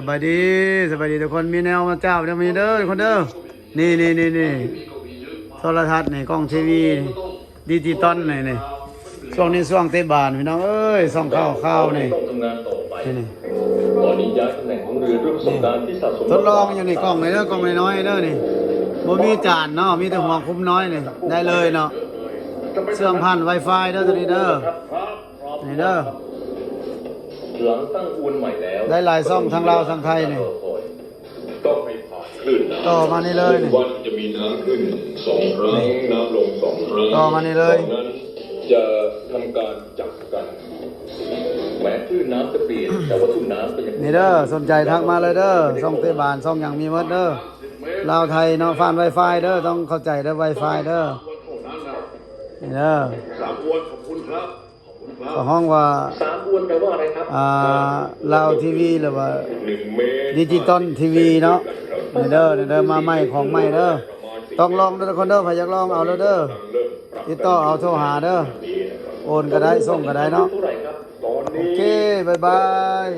สบายดีสบายดีทุกคนมีแนวมาเจ้าเดี๋ยวมีเด้อทุกคนเด้อนี่โทรทัศน์นี่กล้องทีวีดิจิตอลนี่ช่วงนี้ช่วงเตะบานพี่น้องเอ้ยส่องข้าวนี่ต้องทำงานต่อไปนี่ตอนนี้ย้ายตำแหน่งของเรือด้วยประสบการณ์ที่สะสมทดลองอย่างนี้กล้องเลยเด้อกล้องน้อยๆเด้อนี่บ่มีจานเนาะมีแต่หัวคุ้มน้อยนี่ได้เลยเนาะเชื่อมผ่าน Wi-Fi เด้อตัวนี้เด้อนี่เด้อหลังตั้งอวนใหม่แล้วได้หลายซ่องทั้งลาวทั้งไทยนี่ต้องให้ผ่านคลื่นต่อมานี่เลยนี่วันจะมีน้ำขึ้น2 ครั้งน้ำลง2 ครั้งต่อมานี่เลยนั้นจะทำการจับกันแม้คลื่นน้ำจะเปลี่ยนแต่ว่าทุ่นน้ำก็ยังนี่เด้อสนใจทักมาเลยเด้อซ่องเตะบานซ่องอย่างมีหมดเด้อลาวไทยเนาะผ่าน Wi-Fi เด้อต้องเข้าใจเด้อ Wi-Fi เด้อนี่เด้อ3 อวนขอบคุณครับก็ห้องว่า3 อวนแปลว่าอะไรครับลาวทีวีหรือว่า1 เมตรดิจิตอลทีวีเนาะนี่เด้อมาใหม่ของใหม่เด้อต้องลองเด้อทุกคนเด้อใครอยากลองเอาเด้อติดต่อเอาโทรหาเด้อโอนก็ได้ส่งก็ได้เนาะโอเคบ๊ายบาย